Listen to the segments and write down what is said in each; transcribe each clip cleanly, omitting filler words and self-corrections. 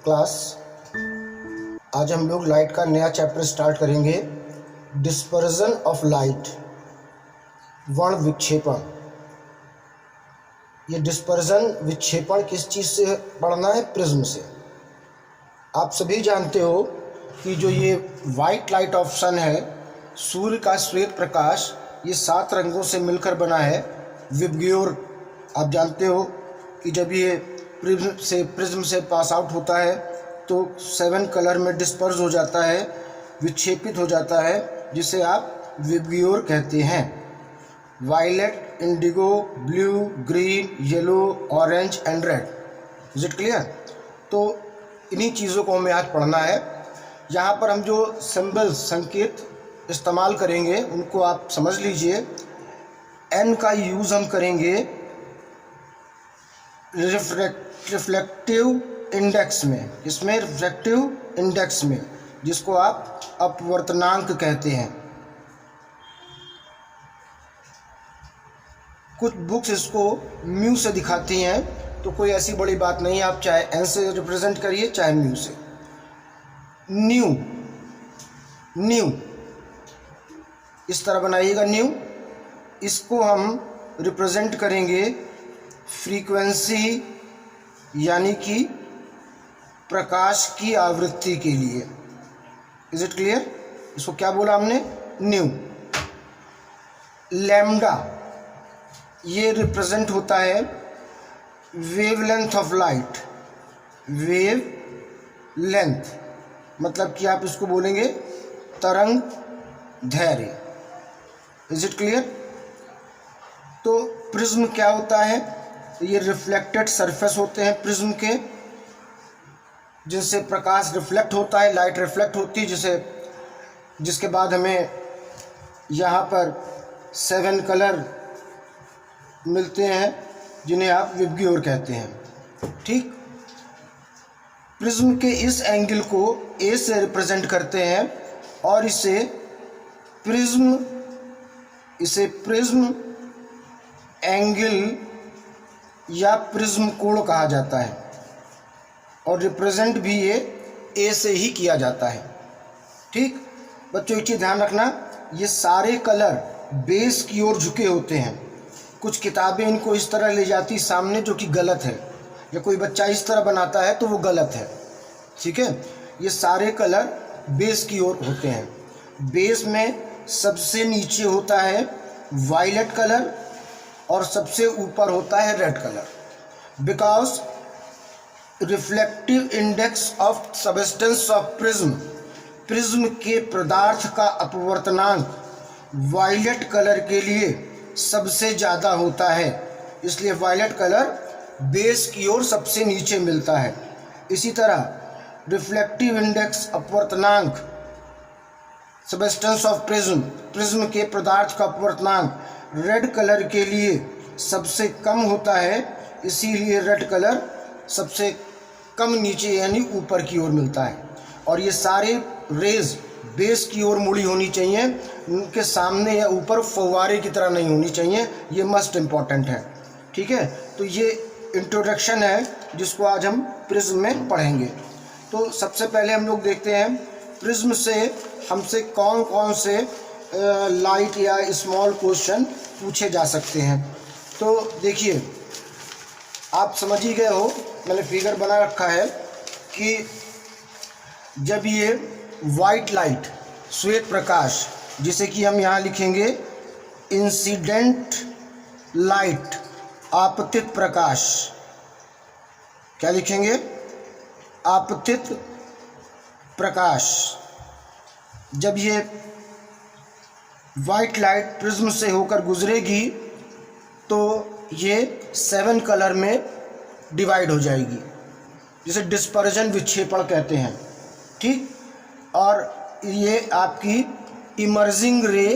Class, आज हम लोग लाइट का नया चैप्टर स्टार्ट करेंगे। डिस्पर्जन ऑफ लाइट, वर्ण विक्षेपण। ये डिस्पर्जन विक्षेपण किस चीज़ से पढ़ना है? प्रिज्म से। आप सभी जानते हो कि जो ये वाइट लाइट ऑफ सन है, सूर्य का श्वेत प्रकाश, ये 7 रंगों से मिलकर बना है विबग्योर। आप जानते हो कि जब ये प्रिज्म से पास आउट होता है तो 7 कलर में डिस्पर्स हो जाता है, विक्षेपित हो जाता है, जिसे आप विबग्योर कहते हैं। Violet, indigo, blue, green, yellow, orange and red. Is it clear? तो इन्हीं चीज़ों को हमें आज पढ़ना है। यहाँ पर हम जो सिंबल्स, संकेत इस्तेमाल करेंगे उनको आप समझ लीजिए। एन का यूज़ हम करेंगे रिफ्लेक्टिव इंडेक्स में। इसमें रिफ्लेक्टिव इंडेक्स में, जिसको आप अपवर्तनांक कहते हैं। कुछ बुक्स इसको म्यू से दिखाती हैं, तो कोई ऐसी बड़ी बात नहीं, आप चाहे एन से रिप्रेजेंट करिए चाहे म्यू से। न्यू इस तरह बनाइएगा न्यू। इसको हम रिप्रेजेंट करेंगे फ्रीक्वेंसी, यानी कि प्रकाश की आवृत्ति के लिए। Is it clear? इसको क्या बोला हमने? न्यू। लैम्डा, ये रिप्रेजेंट होता है wavelength of light. Wave length मतलब कि आप इसको बोलेंगे तरंग दैर्घ्य। Is it clear? तो प्रिज्म क्या होता है? ये रिफ्लेक्टेड सरफेस होते हैं प्रिज्म के, जिनसे प्रकाश रिफ्लेक्ट होता है, लाइट रिफ्लेक्ट होती है, जिसके बाद हमें यहाँ पर 7 कलर मिलते हैं, जिन्हें आप विबग्योर कहते हैं। ठीक? प्रिज्म के इस एंगल को ए से रिप्रेजेंट करते हैं और इसे प्रिज्म एंगल या प्रिज्म कोण कहा जाता है, और रिप्रेजेंट भी ये ए से ही किया जाता है। ठीक बच्चों, एक चीज़ ध्यान रखना, ये सारे कलर बेस की ओर झुके होते हैं। कुछ किताबें इनको इस तरह ले जाती सामने, जो कि गलत है, या कोई बच्चा इस तरह बनाता है तो वो गलत है। ठीक है? ये सारे कलर बेस की ओर होते हैं। बेस में सबसे नीचे होता है वायलेट कलर और सबसे ऊपर होता है red colour. Because reflective index of substance of prism के पदार्थ का अपवर्तनांक वायलेट कलर के लिए सबसे ज़्यादा होता है, इसलिए वायलेट कलर बेस की ओर सबसे नीचे मिलता है। इसी तरह रिफ्लेक्टिव इंडेक्स अपवर्तनांक सबस्टेंस ऑफ प्रिज्म के पदार्थ का अपवर्तनांक रेड कलर के लिए सबसे कम होता है, इसीलिए रेड कलर सबसे कम नीचे यानी ऊपर की ओर मिलता है। और ये सारे रेज बेस की ओर मुड़ी होनी चाहिए, उनके सामने या ऊपर फव्वारे की तरह नहीं होनी चाहिए। ये मस्ट इम्पॉर्टेंट है। ठीक है? तो ये इंट्रोडक्शन है जिसको आज हम प्रिज्म में पढ़ेंगे। तो सबसे पहले हम लोग देखते हैं प्रिज्म से हमसे कौन कौन से लाइट या स्मॉल क्वेश्चन पूछे जा सकते हैं। तो देखिए, आप समझ ही गए हो, मैंने फिगर बना रखा है कि जब ये वाइट लाइट, श्वेत प्रकाश, जिसे कि हम यहाँ लिखेंगे इंसिडेंट लाइट, आपतित प्रकाश। क्या लिखेंगे? आपतित प्रकाश। जब ये वाइट लाइट प्रिज्म से होकर गुजरेगी तो ये 7 कलर में डिवाइड हो जाएगी, जिसे डिस्पर्जन विक्षेपण कहते हैं। ठीक? और ये आपकी इमर्जिंग रे,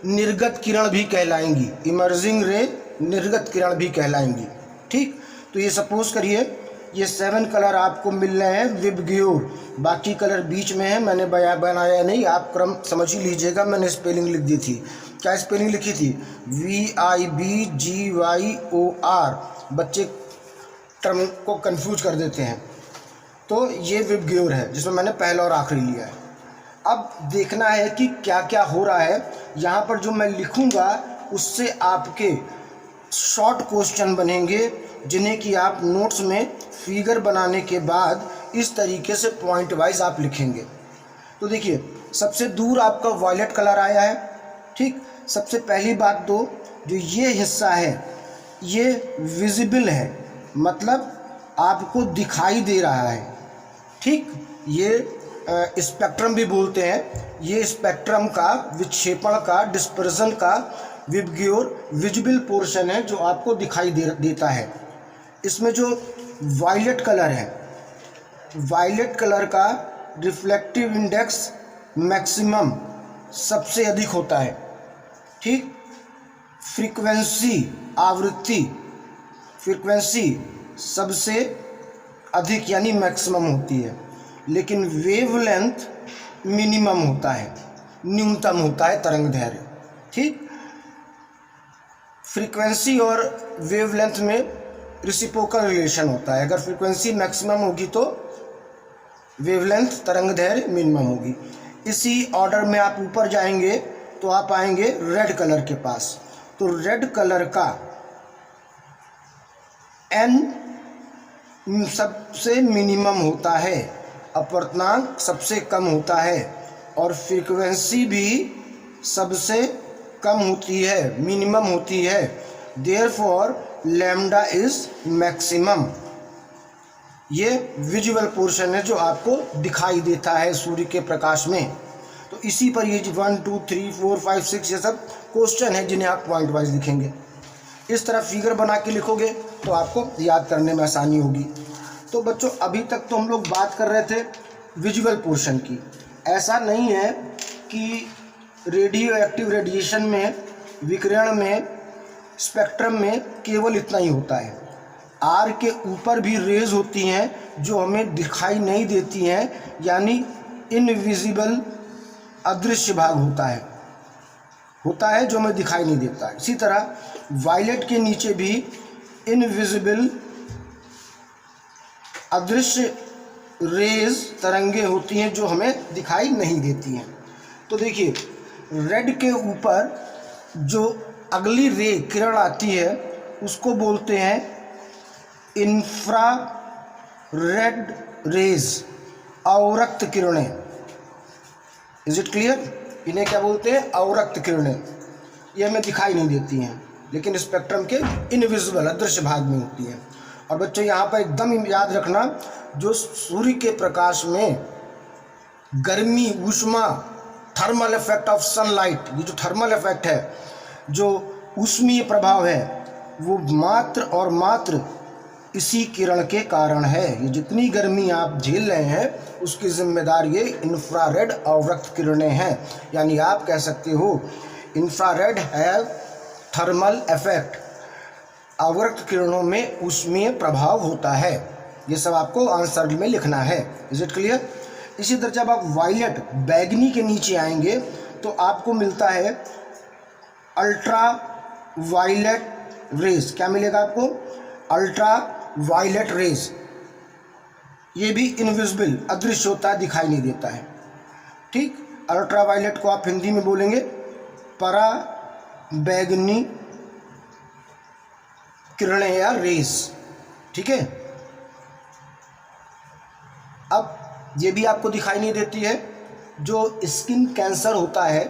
निर्गत किरण भी कहलाएंगी। इमर्जिंग रे, निर्गत किरण भी कहलाएंगी। ठीक? तो ये सपोज करिए ये 7 कलर आपको मिल रहे हैं विबग्योर, बाकी कलर बीच में है, मैंने बनाया नहीं, आप क्रम समझ ही लीजिएगा। मैंने स्पेलिंग लिख दी थी। क्या स्पेलिंग लिखी थी? VIBGYOR। बच्चे टर्म को कंफ्यूज कर देते हैं। तो ये विबग्योर है जिसमें मैंने पहला और आखिरी लिया है। अब देखना है कि क्या क्या हो रहा है। यहाँ पर जो मैं लिखूँगा उससे आपके शॉर्ट क्वेश्चन बनेंगे, जिन्हें कि आप नोट्स में फिगर बनाने के बाद इस तरीके से पॉइंट वाइज आप लिखेंगे। तो देखिए, सबसे दूर आपका वायलेट कलर आया है, ठीक। सबसे पहली बात तो जो ये हिस्सा है ये विजिबल है, मतलब आपको दिखाई दे रहा है, ठीक। ये स्पेक्ट्रम भी बोलते हैं। ये स्पेक्ट्रम का, विक्षेपण का, डिस्पर्जन का विबग्योर विजिबल पोर्शन है जो आपको दिखाई देता है। इसमें जो वायलेट कलर है, वायलेट कलर का रिफ्लेक्टिव इंडेक्स मैक्सिमम सबसे अधिक होता है, ठीक। फ्रीक्वेंसी, आवृत्ति, फ्रीक्वेंसी सबसे अधिक यानी मैक्सिमम होती है, लेकिन वेवलेंथ मिनिमम होता है, न्यूनतम होता है तरंग दैर्घ्य, ठीक। फ्रीक्वेंसी और वेवलेंथ में रेसिप्रोकल रिलेशन होता है। अगर फ्रीक्वेंसी मैक्सिमम होगी तो वेवलेंथ तरंग दैर्घ्य मिनिमम होगी। इसी ऑर्डर में आप ऊपर जाएंगे तो आप आएंगे रेड कलर के पास। तो रेड कलर का एन सबसे मिनिमम होता है, अपवर्तनांक सबसे कम होता है और फ्रीक्वेंसी भी सबसे कम होती है, मिनिमम होती है। Therefore lambda is maximum. ये विजुअल पोर्शन है जो आपको दिखाई देता है सूर्य के प्रकाश में। तो इसी पर ये 1 2 3 4 5 6 ये सब क्वेश्चन है जिन्हें आप पॉइंट वाइज लिखेंगे। इस तरह फिगर बना के लिखोगे तो आपको याद करने में आसानी होगी। तो बच्चों, अभी तक तो हम लोग बात कर रहे थे विजुअल पोर्शन की। ऐसा नहीं है कि रेडियो एक्टिव रेडिएशन में, विकिरण में, स्पेक्ट्रम में केवल इतना ही होता है। आर के ऊपर भी रेज होती हैं जो हमें दिखाई नहीं देती हैं, यानी इनविजिबल, अदृश्य भाग होता है जो हमें दिखाई नहीं देता है। इसी तरह वायलेट के नीचे भी इनविजिबल, अदृश्य रेज, तरंगे होती हैं जो हमें दिखाई नहीं देती हैं। तो देखिए, रेड के ऊपर जो अगली रे, किरण आती है उसको बोलते हैं इंफ्रा रेड रेज, अवरक्त किरणें। Is it clear? इन्हें क्या बोलते हैं? अवरक्त किरणें। ये हमें दिखाई नहीं देती हैं लेकिन स्पेक्ट्रम के इनविजिबल, अदृश्य भाग में होती हैं। और बच्चों, यहाँ पर एकदम याद रखना, जो सूर्य के प्रकाश में गर्मी, ऊष्मा, थर्मल इफेक्ट ऑफ सनलाइट, ये जो थर्मल इफेक्ट है, जो ऊष्मीय प्रभाव है, वो मात्र और मात्र इसी किरण के कारण है। ये जितनी गर्मी आप झेल रहे हैं उसकी जिम्मेदार ये इंफ्रारेड अवरक्त किरणें हैं। यानी आप कह सकते हो इंफ्रारेड है थर्मल इफेक्ट, अवरक्त किरणों में ऊष्मीय प्रभाव होता है। ये सब आपको आंसर में लिखना है। Is it clear? इसी तरह जब आप वायलेट, बैगनी के नीचे आएंगे तो आपको मिलता है अल्ट्रा वायलेट रेज। क्या मिलेगा आपको? Ultra violet rays. ये भी इनविजिबल, अदृश्य होता है, दिखाई नहीं देता है, ठीक। अल्ट्रा वायलेट को आप हिंदी में बोलेंगे परा बैगनी किरणें या रेज, ठीक है। अब ये भी आपको दिखाई नहीं देती है। जो स्किन कैंसर होता है,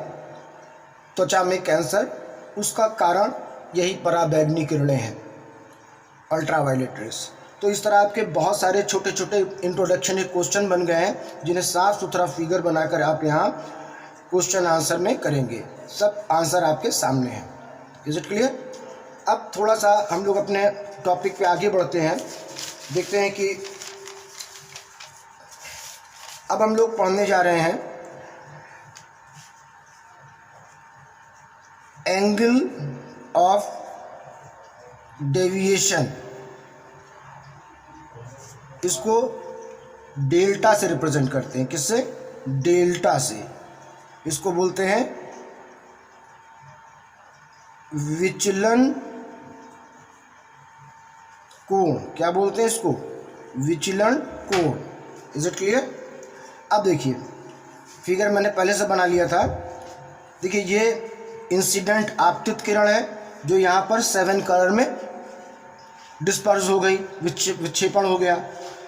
त्वचा में कैंसर, उसका कारण यही पराबैंगनी किरणें हैं, अल्ट्रावायलेट रेस। तो इस तरह आपके बहुत सारे छोटे छोटे इंट्रोडक्शन के क्वेश्चन बन गए हैं जिन्हें साफ सुथरा फिगर बनाकर आप यहाँ क्वेश्चन आंसर में करेंगे। सब आंसर आपके सामने हैं। Is it clear? अब थोड़ा सा हम लोग अपने टॉपिक पे आगे बढ़ते हैं। देखते हैं कि अब हम लोग पढ़ने जा रहे हैं एंगल ऑफ डेविएशन। इसको डेल्टा से रिप्रेजेंट करते हैं। किससे? डेल्टा से। इसको बोलते हैं विचलन कोण। क्या बोलते हैं इसको? विचलन कोण। Is it clear? अब देखिए फिगर मैंने पहले से बना लिया था। देखिए ये इंसिडेंट आपतित किरण है जो यहाँ पर 7 कलर में डिस्पर्स हो गई, विक्षेपण हो गया।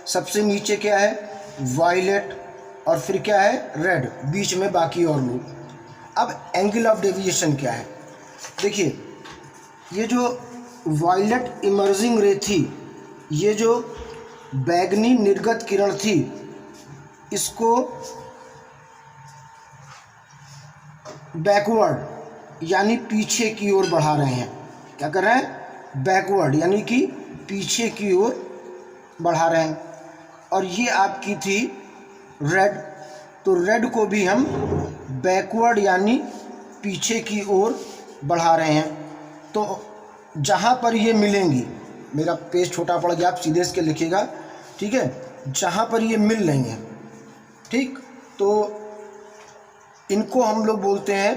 सबसे नीचे क्या है? वायलेट, और फिर क्या है? रेड, बीच में बाकी और लोग। अब एंगल ऑफ डेविएशन क्या है? देखिए ये जो वायलेट इमर्जिंग रे थी, ये जो बैगनी निर्गत किरण थी, इसको बैकवर्ड यानी पीछे की ओर बढ़ा रहे हैं। क्या कर रहे हैं? बैकवर्ड यानी कि पीछे की ओर बढ़ा रहे हैं। और ये आपकी थी रेड, तो रेड को भी हम बैकवर्ड यानी पीछे की ओर बढ़ा रहे हैं। तो जहाँ पर ये मिलेंगी, मेरा पेज छोटा पड़ गया, आप सीधे इसके लिखिएगा, ठीक है? जहाँ पर ये मिल रही हैं, ठीक, तो इनको हम लोग बोलते हैं,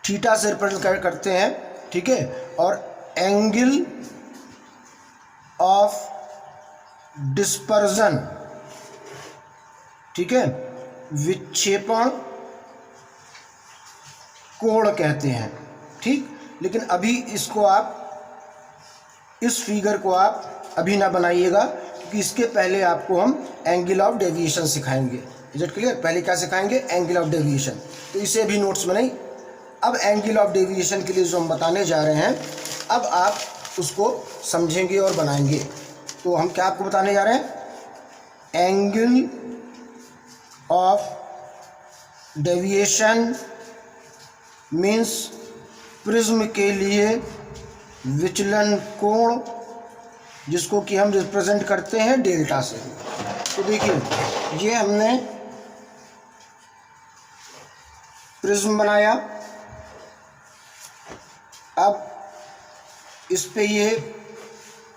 थीटा से रिप्रेजेंट करते हैं, ठीक है? और एंगल ऑफ डिस्पर्जन, ठीक है, विक्षेपण कोण कहते हैं, ठीक। लेकिन अभी इसको आप, इस फिगर को आप अभी ना बनाइएगा, क्योंकि इसके पहले आपको हम एंगल ऑफ डेविएशन सिखाएंगे। Is it clear? पहले क्या सिखाएंगे? Angle of deviation. तो इसे भी नोट्स बनाई। अब एंगल ऑफ डेविएशन के लिए जो हम बताने जा रहे हैं, अब आप उसको समझेंगे और बनाएंगे। तो हम क्या आपको बताने जा रहे हैं? Angle of deviation means prism के लिए विचलन कोण, जिसको कि हम रिप्रेजेंट करते हैं डेल्टा से। तो देखिए ये हमने प्रिज्म बनाया। अब इस पे ये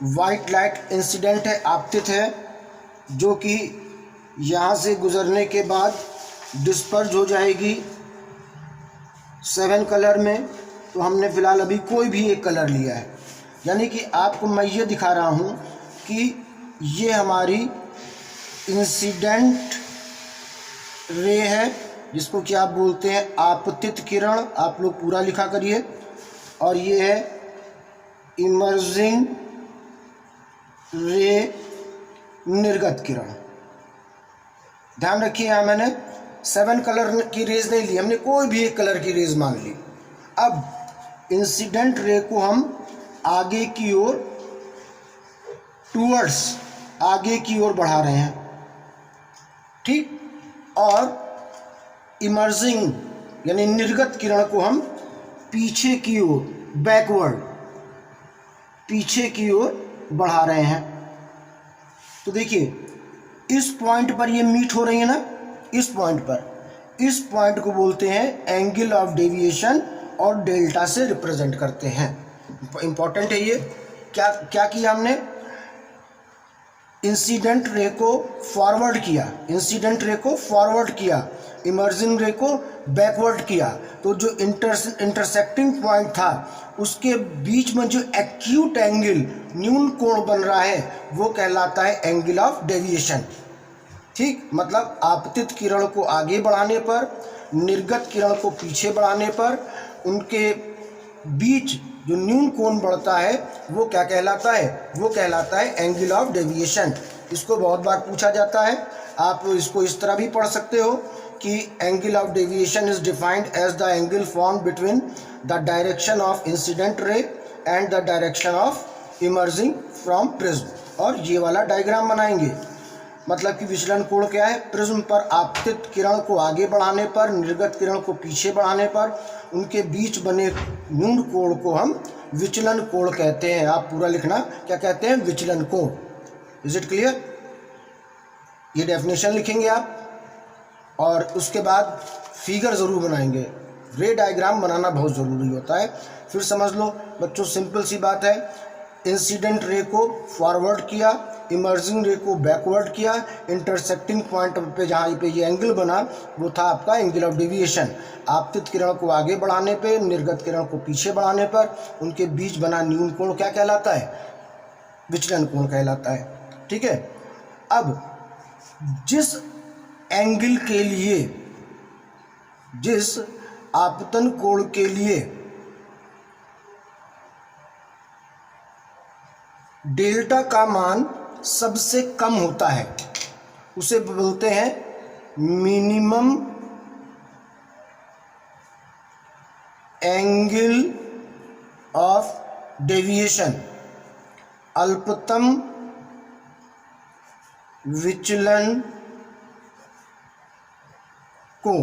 वाइट लाइट इंसिडेंट है, आपतित है, जो कि यहाँ से गुजरने के बाद डिस्पर्ज हो जाएगी 7 कलर में। तो हमने फ़िलहाल अभी कोई भी एक कलर लिया है, यानी कि आपको मैं ये दिखा रहा हूँ कि ये हमारी इंसिडेंट रे है, जिसको कि आप बोलते हैं आपतित किरण, आप लोग पूरा लिखा करिए। और ये है इमर्जिंग रे, निर्गत किरण। ध्यान रखिए, यहाँ मैंने 7 कलर की रेज नहीं ली, हमने कोई भी एक कलर की रेज मान ली। अब इंसिडेंट रे को हम आगे की ओर, टूवर्ड्स, आगे की ओर बढ़ा रहे हैं, ठीक। और इमर्जिंग यानी निर्गत किरण को हम पीछे की ओर, बैकवर्ड, पीछे की ओर बढ़ा रहे हैं। तो देखिए इस पॉइंट पर ये मीट हो रही है ना, इस पॉइंट पर, इस पॉइंट को बोलते हैं एंगल ऑफ डेविएशन और डेल्टा से रिप्रेजेंट करते हैं। इंपॉर्टेंट है ये। क्या क्या किया हमने? इंसिडेंट रे को फॉरवर्ड किया, इंसिडेंट रे को फॉरवर्ड किया, इमर्जिंग रे को बैकवर्ड किया। तो जो इंटरसेक्टिंग पॉइंट था, उसके बीच में जो एक्यूट एंगल, न्यून कोण बन रहा है, वो कहलाता है एंगल ऑफ डेविएशन, ठीक। मतलब आपतित किरण को आगे बढ़ाने पर, निर्गत किरण को पीछे बढ़ाने पर, उनके बीच जो न्यून कोण बढ़ता है, वो क्या कहलाता है? वो कहलाता है एंगल ऑफ डेविएशन। इसको बहुत बार पूछा जाता है। आप इसको इस तरह भी पढ़ सकते हो कि angle of deviation is defined as the angle form between the direction of incident ray and the direction of emerging from prism. और ये वाला डायग्राम बनाएंगे। मतलब कि विचलन कोण क्या है? प्रिज्म पर आपतित किरण को आगे बढ़ाने पर, निर्गत किरण को पीछे बढ़ाने पर, उनके बीच बने न्यून कोण को हम विचलन कोण कहते हैं। आप पूरा लिखना, क्या कहते हैं? विचलन कोण। Is it clear? ये डेफिनेशन लिखेंगे आप, और उसके बाद फिगर ज़रूर बनाएंगे। रे डायग्राम बनाना बहुत ज़रूरी होता है। फिर समझ लो बच्चों, सिंपल सी बात है। इंसिडेंट रे को फॉरवर्ड किया, इमर्जिंग रे को बैकवर्ड किया, इंटरसेक्टिंग पॉइंट पे जहाँ पे ये एंगल बना, वो था आपका एंगल ऑफ डेविएशन। आपतित किरण को आगे बढ़ाने पे, निर्गत किरण को पीछे बढ़ाने पर, उनके बीच बना न्यून कोण क्या कहलाता है? विचलन कोण कहलाता है, ठीक है। अब जिस एंगल के लिए, जिस आपतन कोण के लिए डेल्टा का मान सबसे कम होता है उसे बोलते हैं मिनिमम एंगल ऑफ डेविएशन, अल्पतम विचलन कोण।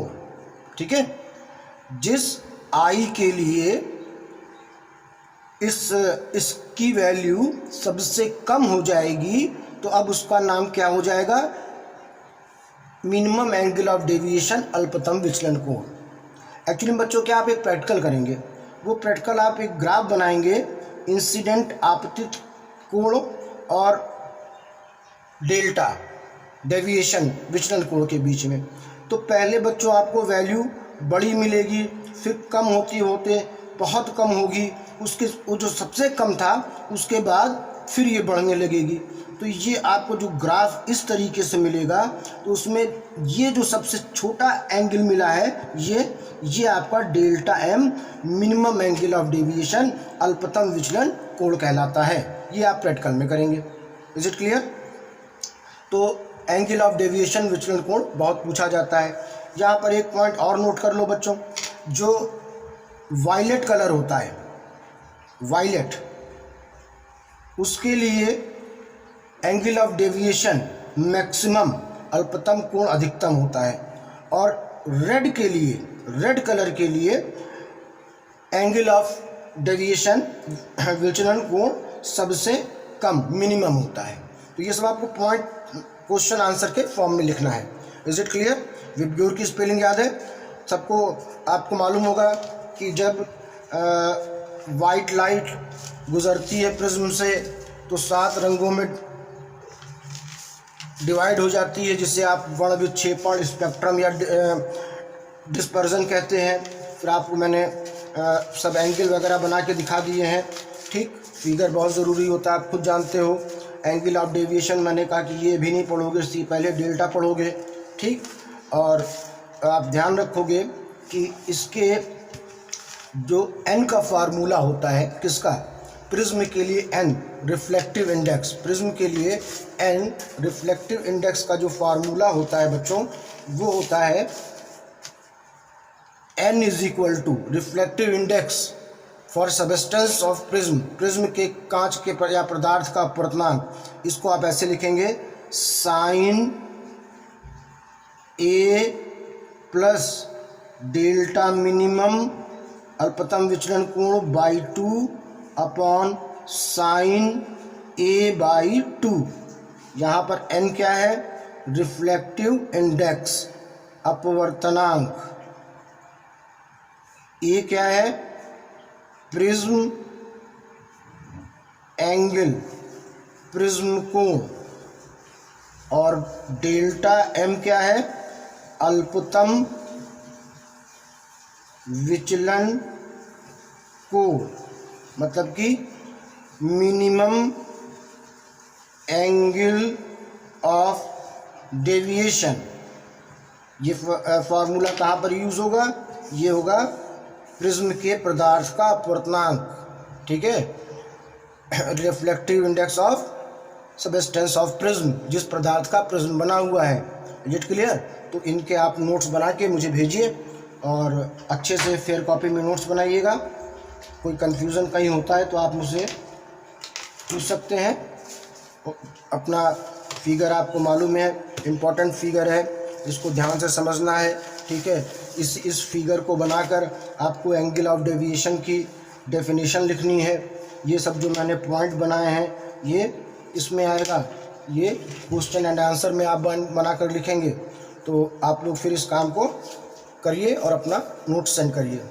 ठीक है, जिस आई के लिए इसकी वैल्यू सबसे कम हो जाएगी तो अब उसका नाम क्या हो जाएगा, मिनिमम एंगल ऑफ डेविएशन, अल्पतम विचलन कोण। एक्चुअली बच्चों क्या आप एक प्रैक्टिकल करेंगे, वो प्रैक्टिकल आप एक ग्राफ बनाएंगे इंसिडेंट आपतित कोण और डेल्टा डेविएशन विचलन कोण के बीच में। तो पहले बच्चों आपको वैल्यू बड़ी मिलेगी, फिर कम होती होते बहुत कम होगी, उसके वो जो सबसे कम था उसके बाद फिर ये बढ़ने लगेगी। तो ये आपको जो ग्राफ इस तरीके से मिलेगा तो उसमें ये जो सबसे छोटा एंगल मिला है ये आपका delta M, minimum angle of deviation, अल्पतम विचलन कोण कहलाता है। ये आप प्रैक्टिकल में करेंगे। Is it clear? तो एंगल ऑफ डेविएशन विचलन कोण बहुत पूछा जाता है। यहाँ पर एक पॉइंट और नोट कर लो बच्चों, जो वायलेट कलर होता है, वायलेट, उसके लिए एंगल ऑफ डेविएशन मैक्सिमम, अल्पतम कोण अधिकतम होता है, और रेड के लिए, रेड कलर के लिए एंगल ऑफ डेविएशन विचलन कोण सबसे कम, मिनिमम होता है। तो ये सब आपको पॉइंट क्वेश्चन आंसर के फॉर्म में लिखना है। Is it clear? विबग्योर की स्पेलिंग याद है सबको? आपको मालूम होगा कि जब वाइट लाइट गुजरती है प्रिज्म से तो 7 रंगों में डिवाइड हो जाती है, जिसे आप वर्णविक्षेपण, स्पेक्ट्रम या डिस्पर्जन कहते हैं। फिर आपको मैंने सब एंगल वगैरह बना के दिखा दिए हैं। ठीक, फिगर बहुत ज़रूरी होता है, आप खुद जानते हो। एंगल ऑफ डेविएशन मैंने कहा कि ये भी नहीं पढ़ोगे, इससे पहले डेल्टा पढ़ोगे। ठीक, और आप ध्यान रखोगे कि इसके जो n का फार्मूला होता है, किसका, प्रिज्म के लिए n, रिफ्लेक्टिव इंडेक्स, प्रिज्म के लिए n रिफ्लेक्टिव इंडेक्स का जो फार्मूला होता है बच्चों, वो होता है n is equal to reflective index for substance of prism, prism के कांच के या पदार्थ का अपवर्तनांक। इसको आप ऐसे लिखेंगे, sine a plus delta minimum अल्पतम विचलन कोण by 2 upon sine a by 2। यहाँ पर n क्या है, रिफ्लेक्टिव इंडेक्स, अपवर्तनांक। a क्या है, प्रिज्म एंगल, प्रिज्म कोण, और डेल्टा m क्या है, अल्पतम विचलन कोण, मतलब कि मिनिमम एंगल ऑफ डेविएशन। ये फार्मूला कहाँ पर यूज़ होगा, ये होगा प्रिज्म के पदार्थ का अपवर्तनांक। ठीक है, reflective index of substance of prism, जिस पदार्थ का प्रिज्म बना हुआ है। Is it clear? तो इनके आप नोट्स बना के मुझे भेजिए और अच्छे से फेयर कॉपी में नोट्स बनाइएगा। कोई कन्फ्यूज़न कहीं होता है तो आप मुझसे पूछ सकते हैं। अपना फिगर आपको मालूम है, इम्पॉर्टेंट फिगर है, इसको ध्यान से समझना है। ठीक है, इस फिगर को बनाकर आपको एंगल ऑफ डेविएशन की डेफिनेशन लिखनी है। ये सब जो मैंने पॉइंट बनाए हैं ये इसमें आएगा, ये क्वेश्चन एंड आंसर में आप बना कर लिखेंगे। तो आप लोग फिर इस काम को करिए और अपना नोट सेंड करिए।